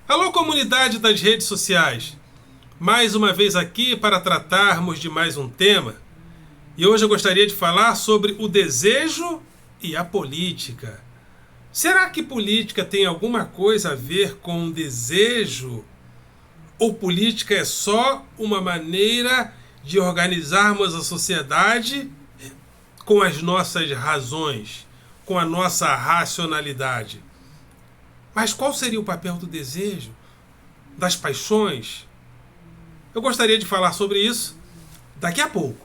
Alô, comunidade das redes sociais! Mais uma vez aqui para tratarmos de mais um tema. E hoje eu gostaria de falar sobre o desejo e a política. Será que política tem alguma coisa a ver com desejo? Ou política é só uma maneira de organizarmos a sociedade com as nossas razões, com a nossa racionalidade? Mas qual seria o papel do desejo, das paixões? Eu gostaria de falar sobre isso daqui a pouco.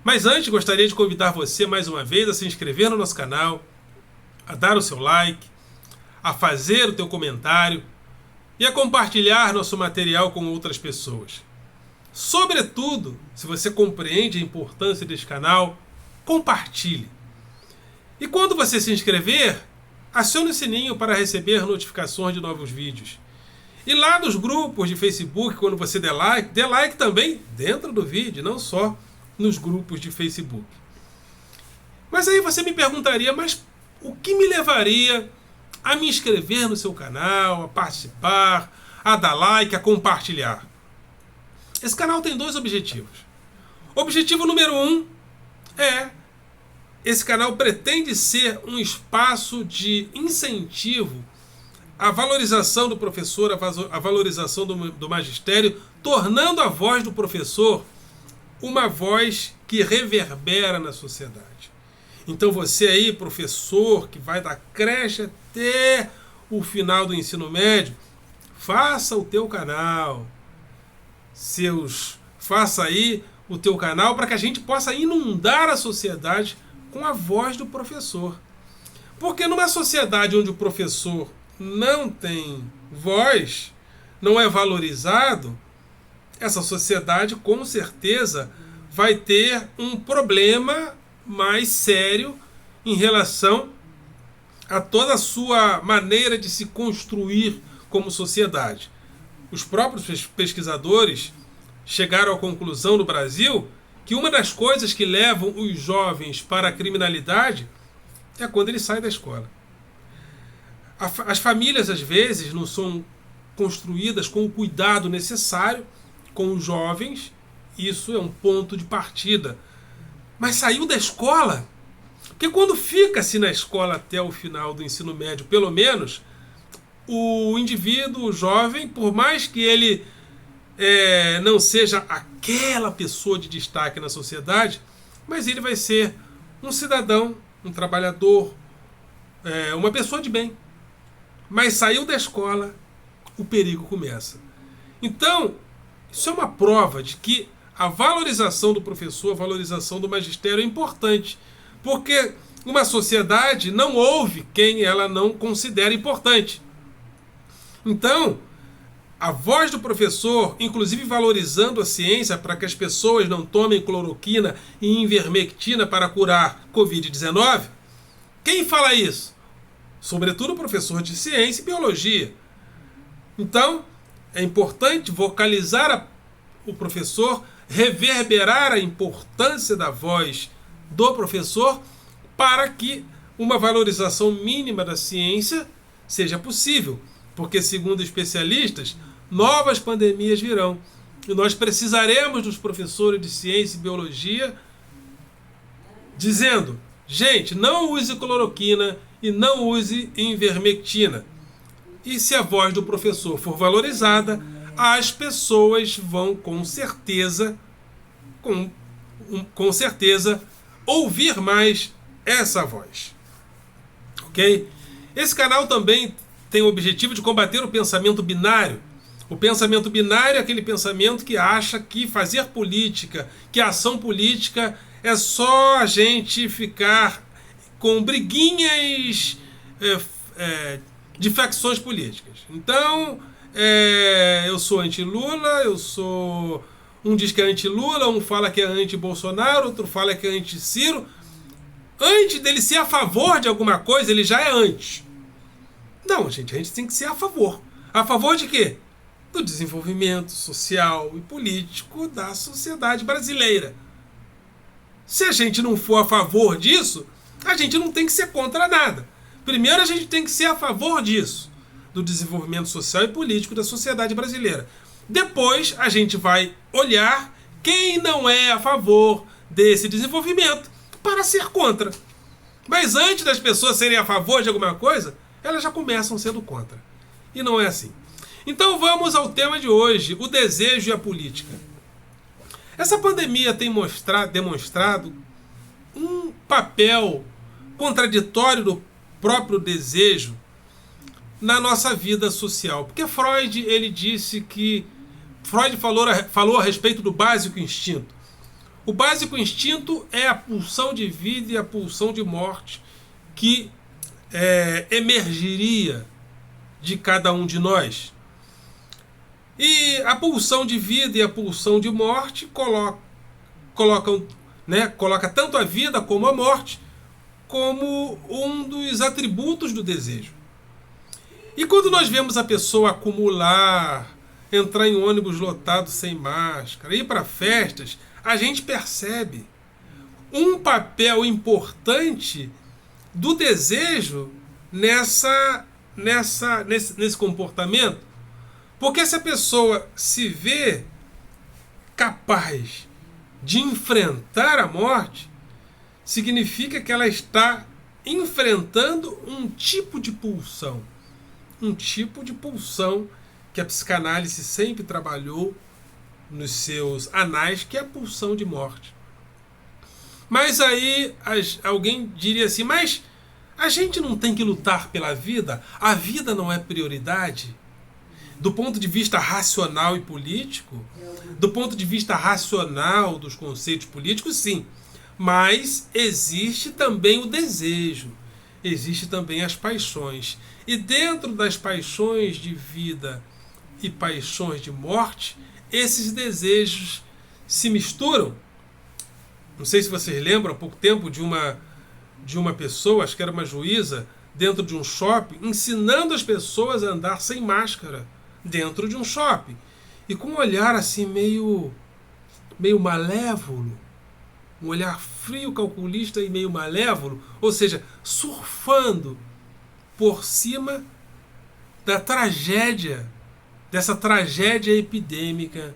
Mas antes, gostaria de convidar você mais uma vez a se inscrever no nosso canal, a dar o seu like, a fazer o teu comentário e a compartilhar nosso material com outras pessoas. Sobretudo, se você compreende a importância deste canal, compartilhe. E quando você se inscrever, acione o sininho para receber notificações de novos vídeos. E lá nos grupos de Facebook, quando você dê like também dentro do vídeo, não só nos grupos de Facebook. Mas aí você me perguntaria, mas o que me levaria a me inscrever no seu canal, a participar, a dar like, a compartilhar? Esse canal tem dois objetivos. Objetivo número 1 é: esse canal pretende ser um espaço de incentivo à valorização do professor, à valorização do magistério, tornando a voz do professor uma voz que reverbera na sociedade. Então você aí, professor, que vai da creche até o final do ensino médio, faça o teu canal. Faça aí o teu canal para que a gente possa inundar a sociedade com a voz do professor. Porque numa sociedade onde o professor não tem voz, não é valorizado, essa sociedade com certeza vai ter um problema mais sério em relação a toda a sua maneira de se construir como sociedade. Os próprios pesquisadores chegaram à conclusão no Brasil que uma das coisas que levam os jovens para a criminalidade é quando eles saem da escola. As famílias, às vezes, não são construídas com o cuidado necessário com os jovens. Isso é um ponto de partida. Mas saiu da escola, porque quando fica-se na escola até o final do ensino médio, pelo menos, o indivíduo, o jovem, por mais que ele não seja aquela pessoa de destaque na sociedade, mas ele vai ser um cidadão, um trabalhador, uma pessoa de bem. Mas saiu da escola, o perigo começa. Então, isso é uma prova de que a valorização do professor, a valorização do magistério é importante. Porque uma sociedade não ouve quem ela não considera importante. Então, a voz do professor, inclusive valorizando a ciência para que as pessoas não tomem cloroquina e ivermectina para curar Covid-19, quem fala isso? Sobretudo o professor de ciência e biologia. Então, é importante vocalizar o professor, reverberar a importância da voz do professor para que uma valorização mínima da ciência seja possível. Porque, segundo especialistas, novas pandemias virão. E nós precisaremos dos professores de ciência e biologia dizendo: gente, não use cloroquina e não use ivermectina. E se a voz do professor for valorizada, as pessoas vão com certeza ouvir mais essa voz. Ok? Esse canal também tem o objetivo de combater o pensamento binário. O pensamento binário é aquele pensamento que acha que fazer política, que a ação política é só a gente ficar com briguinhas de facções políticas. Então, eu sou anti-Lula, um diz que é anti-Lula, um fala que é anti-Bolsonaro, outro fala que é anti-Ciro. Antes dele ser a favor de alguma coisa, ele já é anti. Não, gente, a gente tem que ser a favor. A favor de quê? Do desenvolvimento social e político da sociedade brasileira. Se a gente não for a favor disso, a gente não tem que ser contra nada. Primeiro a gente tem que ser a favor disso. do desenvolvimento social e político da sociedade brasileira. Depois a gente vai olhar quem não é a favor desse desenvolvimento para ser contra. Mas antes das pessoas serem a favor de alguma coisa, elas já começam sendo contra. E não é assim. Então vamos ao tema de hoje, o desejo e a política. Essa pandemia tem demonstrado um papel contraditório do próprio desejo na nossa vida social. Porque Freud, ele disse que... Freud falou a respeito do básico instinto. O básico instinto é a pulsão de vida e a pulsão de morte que emergiria de cada um de nós. E a pulsão de vida e a pulsão de morte coloca tanto a vida como a morte como um dos atributos do desejo. E quando nós vemos a pessoa acumular, entrar em ônibus lotado sem máscara, ir para festas, a gente percebe um papel importante do desejo nesse comportamento. Porque se a pessoa se vê capaz de enfrentar a morte, significa que ela está enfrentando um tipo de pulsão. Um tipo de pulsão que a psicanálise sempre trabalhou nos seus anais, que é a pulsão de morte. Mas aí alguém diria assim, mas a gente não tem que lutar pela vida? A vida não é prioridade? Do ponto de vista racional e político, do ponto de vista racional dos conceitos políticos, sim. Mas existe também o desejo, existe também as paixões. E dentro das paixões de vida e paixões de morte, esses desejos se misturam. Não sei se vocês lembram, há pouco tempo, de uma pessoa, acho que era uma juíza, dentro de um shopping, ensinando as pessoas a andar sem máscara dentro de um shopping. E com um olhar assim meio malévolo, um olhar frio, calculista e meio malévolo, ou seja, surfando por cima da tragédia, dessa tragédia epidêmica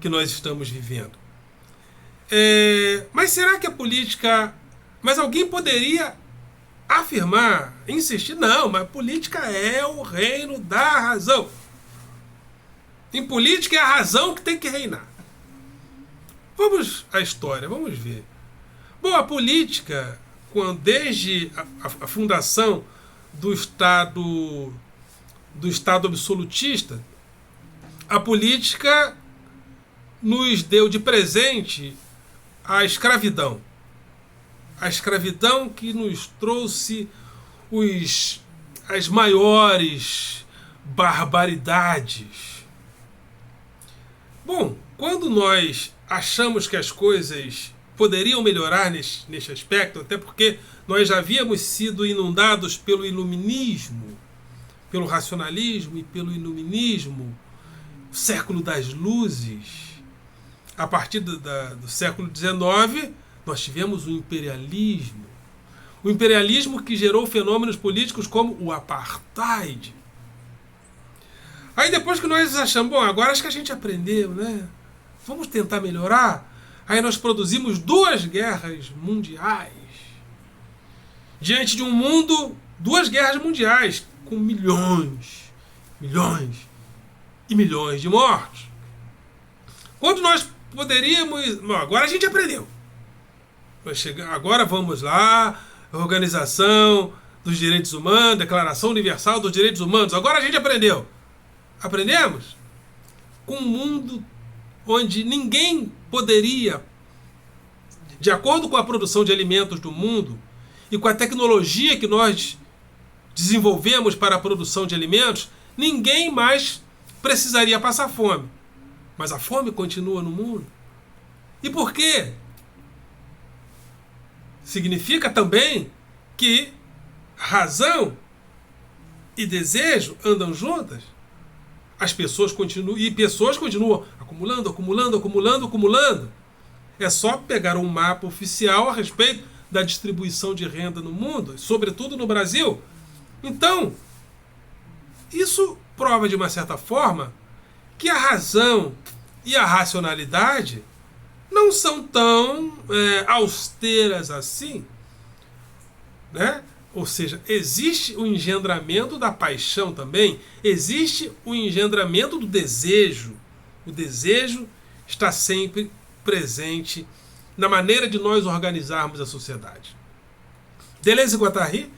que nós estamos vivendo. Mas será que a política... Mas alguém poderia afirmar, insistir, não, mas a política é o reino da razão. Em política é a razão que tem que reinar. Vamos à história, vamos ver. Bom, a política, desde a fundação do Estado absolutista, a política nos deu de presente a escravidão. A escravidão que nos trouxe as maiores barbaridades. Bom, quando nós achamos que as coisas poderiam melhorar neste aspecto, até porque nós já havíamos sido inundados pelo iluminismo, pelo racionalismo e pelo iluminismo, o século das luzes. A partir do século XIX, nós tivemos o imperialismo. O imperialismo que gerou fenômenos políticos como o apartheid. Aí depois que nós achamos, bom, agora acho que a gente aprendeu, né? Vamos tentar melhorar. Aí nós produzimos 2 guerras mundiais. Diante de um mundo, 2 guerras mundiais, com milhões e milhões de mortos. Quando nós poderíamos... Bom, agora a gente aprendeu. Agora vamos lá, Organização dos Direitos Humanos, Declaração Universal dos Direitos Humanos. Agora a gente aprendeu. Aprendemos? Com um mundo onde ninguém poderia, de acordo com a produção de alimentos do mundo e com a tecnologia que nós desenvolvemos para a produção de alimentos, ninguém mais precisaria passar fome. Mas a fome continua no mundo. E por quê? Significa também que razão e desejo andam juntas. As pessoas continuam acumulando. É só pegar um mapa oficial a respeito da distribuição de renda no mundo, sobretudo no Brasil. Então, isso prova de uma certa forma que a razão e a racionalidade não são tão austeras assim, né? Ou seja, existe o engendramento da paixão também, existe o engendramento do desejo. O desejo está sempre presente na maneira de nós organizarmos a sociedade. Deleuze e Guattari,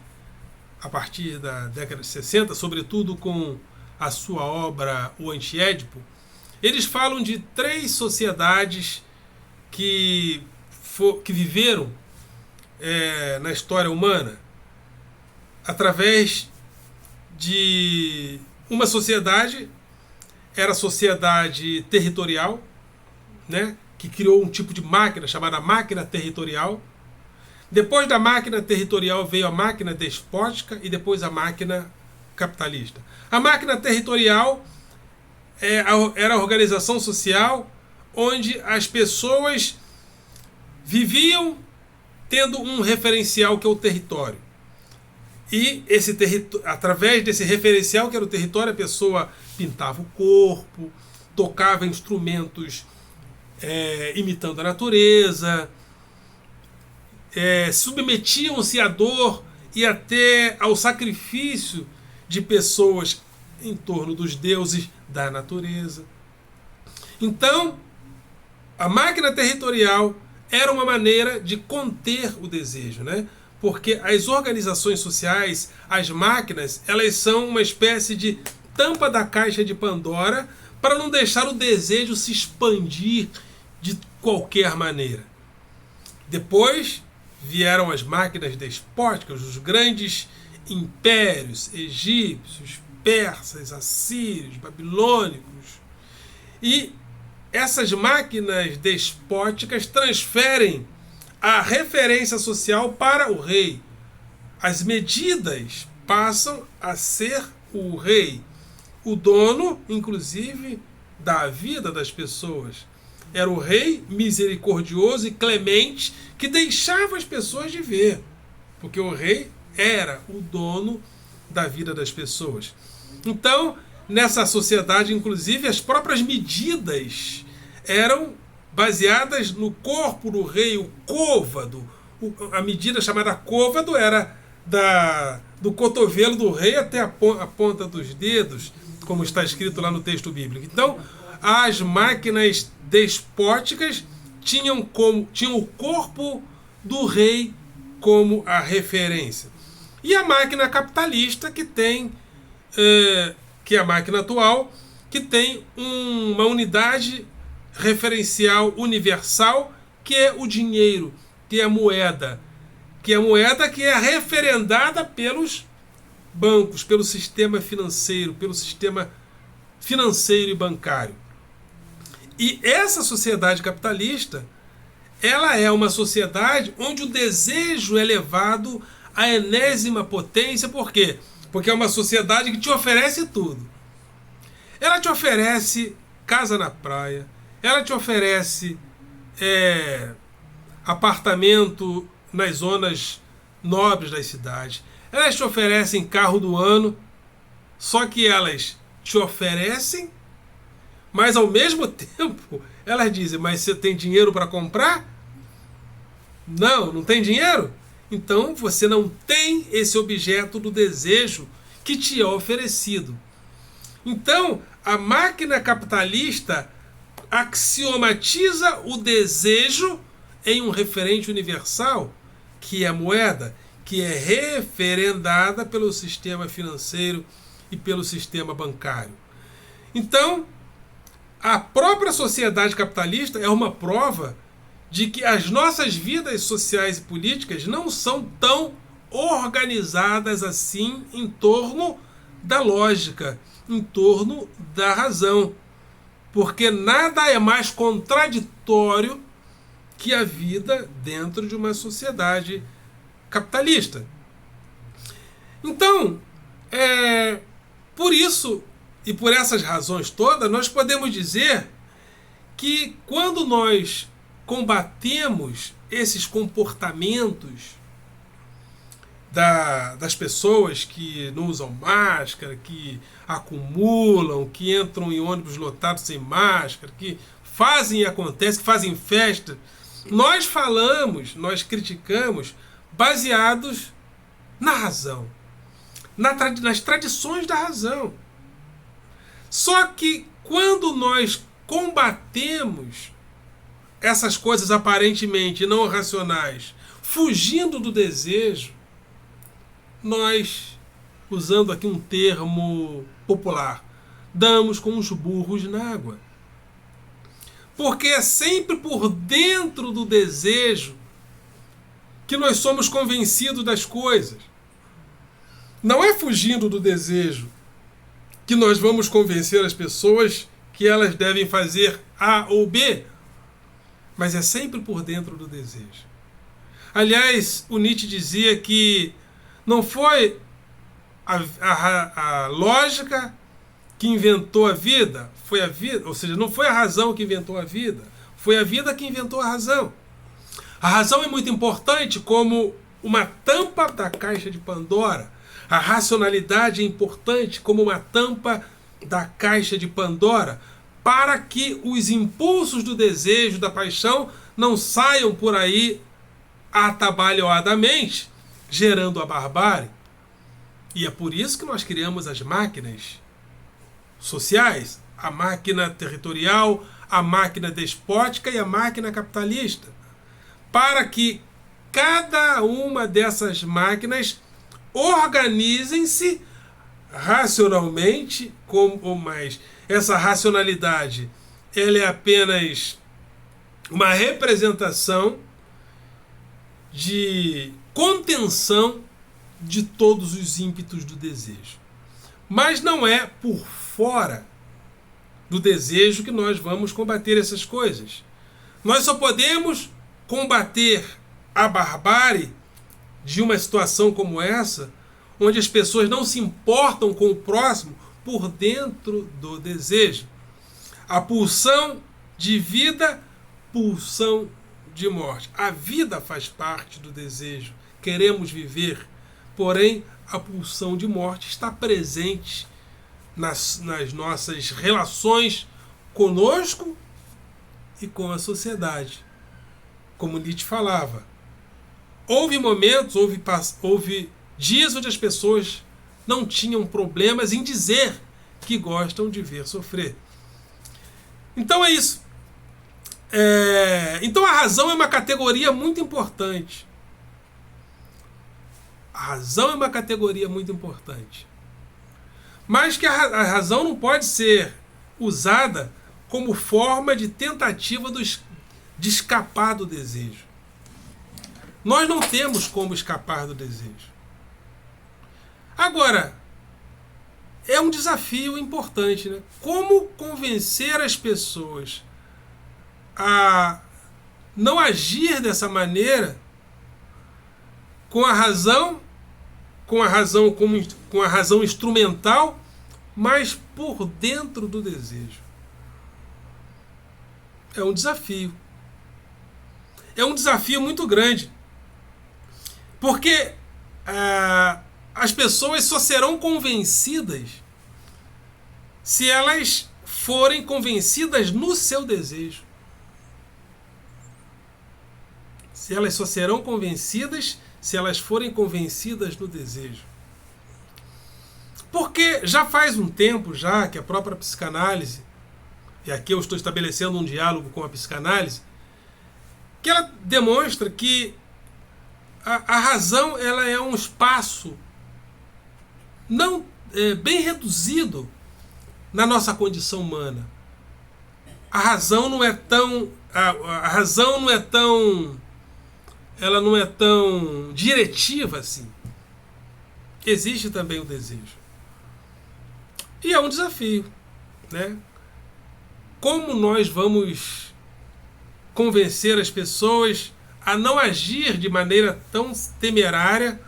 a partir da década de 60, sobretudo com a sua obra O Antiédipo, eles falam de 3 sociedades que viveram na história humana através de uma sociedade, era a sociedade territorial, né, que criou um tipo de máquina chamada máquina territorial. Depois da máquina territorial veio a máquina despótica e depois a máquina capitalista. A máquina territorial era a organização social onde as pessoas viviam tendo um referencial que é o território. E através desse referencial que era o território, a pessoa pintava o corpo, tocava instrumentos imitando a natureza, submetiam-se à dor e até ao sacrifício de pessoas em torno dos deuses da natureza. Então, a máquina territorial era uma maneira de conter o desejo, né? Porque as organizações sociais, as máquinas, elas são uma espécie de tampa da caixa de Pandora para não deixar o desejo se expandir de qualquer maneira. Depois vieram as máquinas despóticas, os grandes impérios egípcios, persas, assírios, babilônicos. E essas máquinas despóticas transferem a referência social para o rei. As medidas passam a ser o rei, o dono, inclusive, da vida das pessoas. Era o rei misericordioso e clemente que deixava as pessoas viver, porque o rei era o dono da vida das pessoas. Então, nessa sociedade, inclusive, as próprias medidas eram baseadas no corpo do rei, o côvado. A medida chamada côvado era do cotovelo do rei até a ponta dos dedos, como está escrito lá no texto bíblico. Então, as máquinas despóticas tinham o corpo do rei como a referência. E a máquina capitalista, que é a máquina atual, que tem uma unidade referencial universal, que é o dinheiro, que é a moeda, que é referendada pelos bancos, pelo sistema financeiro e bancário. E essa sociedade capitalista, ela é uma sociedade onde o desejo é levado à enésima potência. Por quê? Porque é uma sociedade que te oferece tudo. Ela te oferece casa na praia, ela te oferece apartamento nas zonas nobres das cidades, elas te oferecem carro do ano, só que elas te oferecem, mas ao mesmo tempo elas dizem: mas você tem dinheiro para comprar? Não tem dinheiro? Então você não tem esse objeto do desejo que te é oferecido. Então a máquina capitalista axiomatiza o desejo em um referente universal, que é a moeda, que é referendada pelo sistema financeiro e pelo sistema bancário. Então, a própria sociedade capitalista é uma prova de que as nossas vidas sociais e políticas não são tão organizadas assim em torno da lógica, em torno da razão. Porque nada é mais contraditório que a vida dentro de uma sociedade capitalista. Então, por isso e por essas razões todas, nós podemos dizer que quando nós combatemos esses comportamentos das pessoas que não usam máscara, que acumulam, que entram em ônibus lotados sem máscara, que fazem e acontece, que fazem festa. Nós falamos, nós criticamos baseados na razão, nas tradições da razão. Só que quando nós combatemos essas coisas aparentemente não racionais, fugindo do desejo, nós, usando aqui um termo popular, damos com os burros na água. Porque é sempre por dentro do desejo que nós somos convencidos das coisas. Não é fugindo do desejo que nós vamos convencer as pessoas que elas devem fazer A ou B, mas é sempre por dentro do desejo. Aliás, o Nietzsche dizia que não foi a lógica que inventou a vida, foi a vida, ou seja, não foi a razão que inventou a vida, foi a vida que inventou a razão. A razão é muito importante como uma tampa da caixa de Pandora. A racionalidade é importante como uma tampa da caixa de Pandora, para que os impulsos do desejo, da paixão, não saiam por aí atabalhoadamente, gerando a barbárie. E é por isso que nós criamos as máquinas sociais, a máquina territorial, a máquina despótica e a máquina capitalista, para que cada uma dessas máquinas organizem-se racionalmente, mas essa racionalidade ela é apenas uma representação de contenção de todos os ímpetos do desejo. Mas não é por fora do desejo que nós vamos combater essas coisas. Nós só podemos combater a barbárie de uma situação como essa, onde as pessoas não se importam com o próximo por dentro do desejo. A pulsão de vida, pulsão de morte. A vida faz parte do desejo. Queremos viver, porém a pulsão de morte está presente nas nossas relações conosco e com a sociedade. Como Nietzsche falava, houve momentos, houve dias onde as pessoas não tinham problemas em dizer que gostam de ver sofrer. Então é isso. Então a razão é uma categoria muito importante. A razão é uma categoria muito importante. Mas que a razão não pode ser usada como forma de tentativa de escapar do desejo. Nós não temos como escapar do desejo. Agora, é um desafio importante, né? Como convencer as pessoas a não agir dessa maneira com a razão instrumental, mas por dentro do desejo. É um desafio. É um desafio muito grande. Porque as pessoas só serão convencidas se elas forem convencidas no seu desejo. Se elas só serão convencidas se elas forem convencidas no desejo. Porque já faz um tempo já que a própria psicanálise, e aqui eu estou estabelecendo um diálogo com a psicanálise, que ela demonstra que a razão ela é um espaço não bem reduzido na nossa condição humana. A razão não é tão ela não é tão diretiva assim. Existe também o desejo. E é um desafio, né? Como nós vamos convencer as pessoas a não agir de maneira tão temerária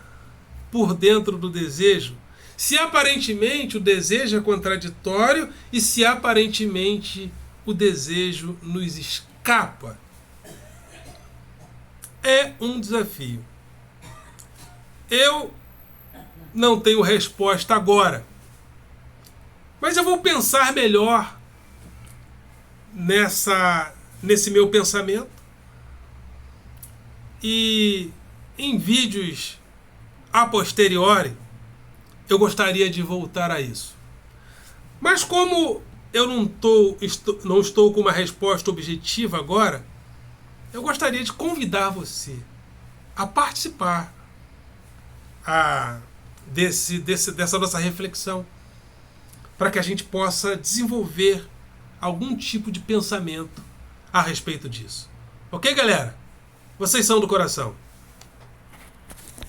por dentro do desejo, se aparentemente o desejo é contraditório e se aparentemente o desejo nos escapa? É um desafio. Eu não tenho resposta agora. Mas eu vou pensar melhor nesse meu pensamento. E em vídeos a posteriori eu gostaria de voltar a isso. Mas como eu não estou com uma resposta objetiva agora, eu gostaria de convidar você a participar dessa nossa reflexão, para que a gente possa desenvolver algum tipo de pensamento a respeito disso. Ok, galera? Vocês são do coração.